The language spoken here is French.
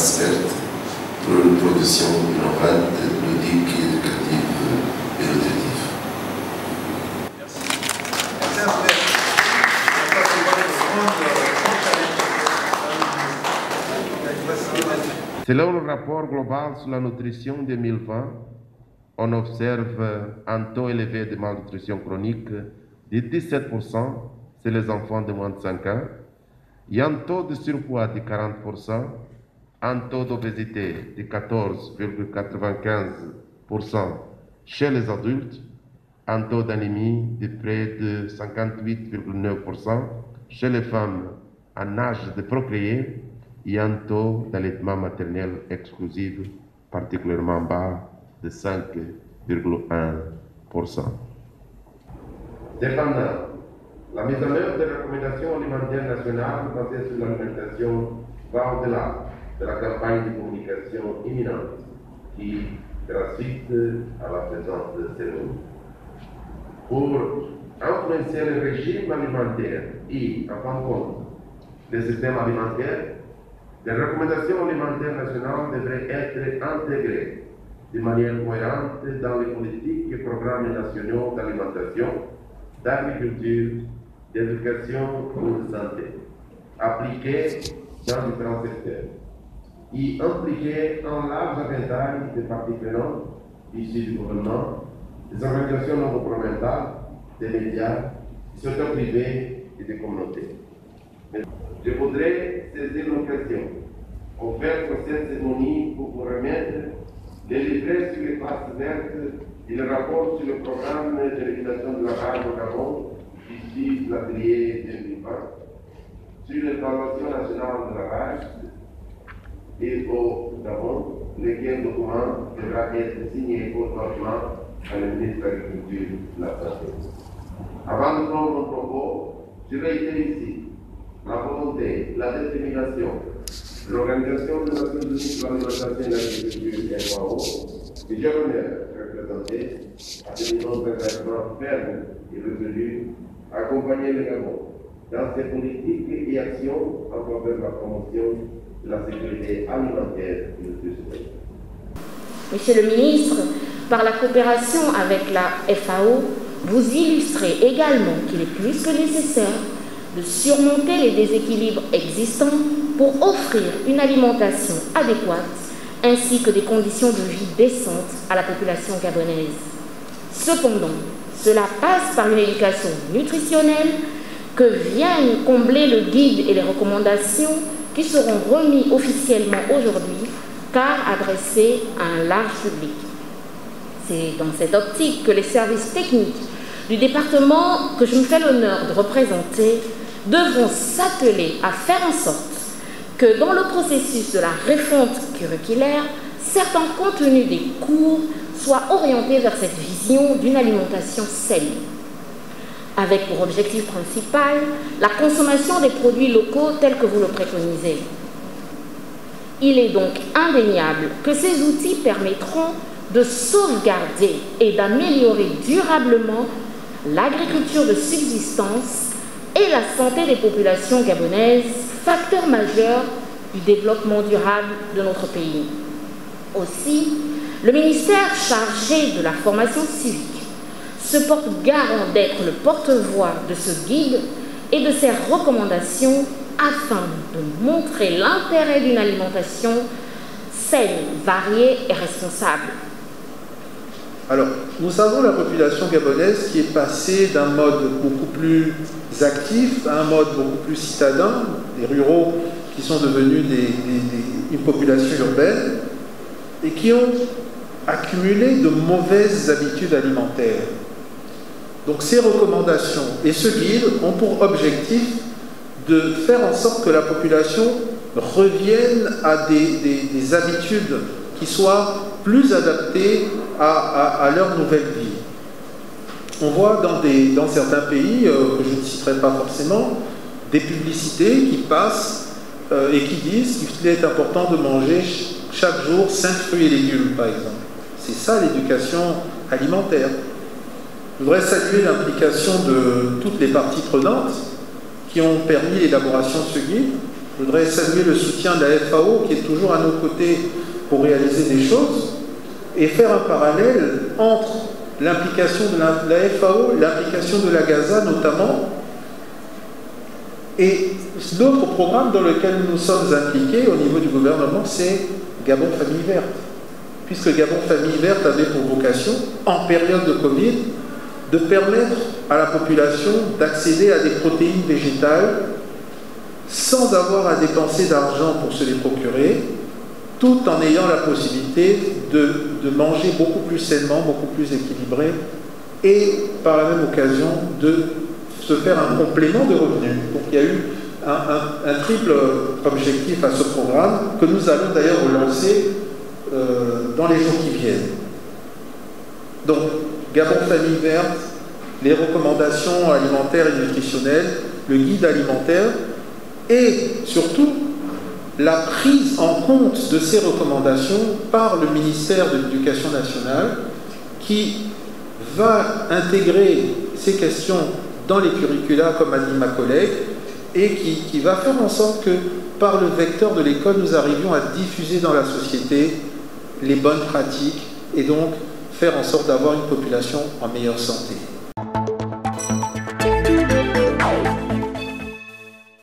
espaces verts pour une production innovante, ludique, éducative et nutritive. Selon le rapport global sur la nutrition 2020, on observe un taux élevé de malnutrition chronique de 17% chez les enfants de moins de 5 ans, et un taux de surpoids de 40%, un taux d'obésité de 14,95% chez les adultes, un taux d'anémie de près de 58,9% chez les femmes en âge de procréer, et un taux d'allaitement maternel exclusif particulièrement bas de 5,1%. Cependant, la mise en œuvre des recommandations alimentaires nationales basées sur l'alimentation va au-delà de la campagne de communication imminente qui fera suite à la présente cérémonie. Pour influencer le régime alimentaire et en fin de compte le système alimentaire, les recommandations alimentaires nationales devraient être intégrées de manière cohérente dans les politiques et programmes nationaux d'alimentation, d'agriculture, d'éducation ou de santé, appliquées dans différents secteurs, et impliquer un large éventail de parties prenantes issues du gouvernement, des organisations non gouvernementales, des médias, des secteurs privés et des communautés. Je voudrais saisir l'occasion offerte pour cette cérémonie pour vous remettre les livrets sur les classes vertes et le rapport sur le programme de l'éducation de la rage au Gabon, ici l'atelier 2020, sur l'évaluation nationale de la rage et au Gabon, lequel document devra être signé prochainement par le ministre de l'Agriculture et de la Santé. Avant de prendre mon propos, je réitère ici la volonté, la détermination de l'Organisation des Nations Unies pour l'alimentation et l'agriculture FAO, que j'ai l'honneur de représenter, à des engagements fermes et résolus, accompagner le Gabon dans ses politiques et actions en faveur de la promotion de la sécurité alimentaire et nutritionnelle. Monsieur le ministre, par la coopération avec la FAO, vous illustrez également qu'il est plus que nécessaire de surmonter les déséquilibres existants pour offrir une alimentation adéquate ainsi que des conditions de vie décentes à la population gabonaise. Cependant, cela passe par une éducation nutritionnelle que viennent combler le guide et les recommandations qui seront remis officiellement aujourd'hui car adressés à un large public. C'est dans cette optique que les services techniques du département que je me fais l'honneur de représenter devront s'atteler à faire en sorte que dans le processus de la refonte curriculaire, certains contenus des cours soient orientés vers cette vision d'une alimentation saine, avec pour objectif principal la consommation des produits locaux tels que vous le préconisez. Il est donc indéniable que ces outils permettront de sauvegarder et d'améliorer durablement l'agriculture de subsistance et la santé des populations gabonaises, facteur majeur du développement durable de notre pays. Aussi, le ministère chargé de la formation civique se porte garant d'être le porte-voix de ce guide et de ses recommandations afin de montrer l'intérêt d'une alimentation saine, variée et responsable. Alors, nous savons la population gabonaise qui est passée d'un mode beaucoup plus actif à un mode beaucoup plus citadin, des ruraux qui sont devenus une population urbaine et qui ont accumulé de mauvaises habitudes alimentaires. Donc ces recommandations et ce guide ont pour objectif de faire en sorte que la population revienne à des habitudes qui soient plus adaptées à leur nouvelle vie. On voit dans certains pays, que je ne citerai pas forcément, des publicités qui passent et qui disent qu'il est important de manger chaque jour 5 fruits et légumes, par exemple. C'est ça l'éducation alimentaire. Je voudrais saluer l'implication de toutes les parties prenantes qui ont permis l'élaboration de ce guide. Je voudrais saluer le soutien de la FAO qui est toujours à nos côtés pour réaliser des choses et faire un parallèle entre l'implication de la FAO, l'implication de la Gaza notamment, et l'autre programme dans lequel nous sommes impliqués au niveau du gouvernement, c'est Gabon Famille Verte. Puisque Gabon Famille Verte avait pour vocation, en période de Covid, de permettre à la population d'accéder à des protéines végétales sans avoir à dépenser d'argent pour se les procurer, tout en ayant la possibilité de manger beaucoup plus sainement, beaucoup plus équilibré, et par la même occasion de se faire un complément de revenus. Donc il y a eu un triple objectif à ce programme que nous allons d'ailleurs relancer dans les jours qui viennent. Donc, Gabon Famille Verte, les recommandations alimentaires et nutritionnelles, le guide alimentaire et surtout la prise en compte de ces recommandations par le ministère de l'Éducation nationale qui va intégrer ces questions dans les curricula, comme a dit ma collègue, et qui va faire en sorte que par le vecteur de l'école, nous arrivions à diffuser dans la société les bonnes pratiques et donc faire en sorte d'avoir une population en meilleure santé.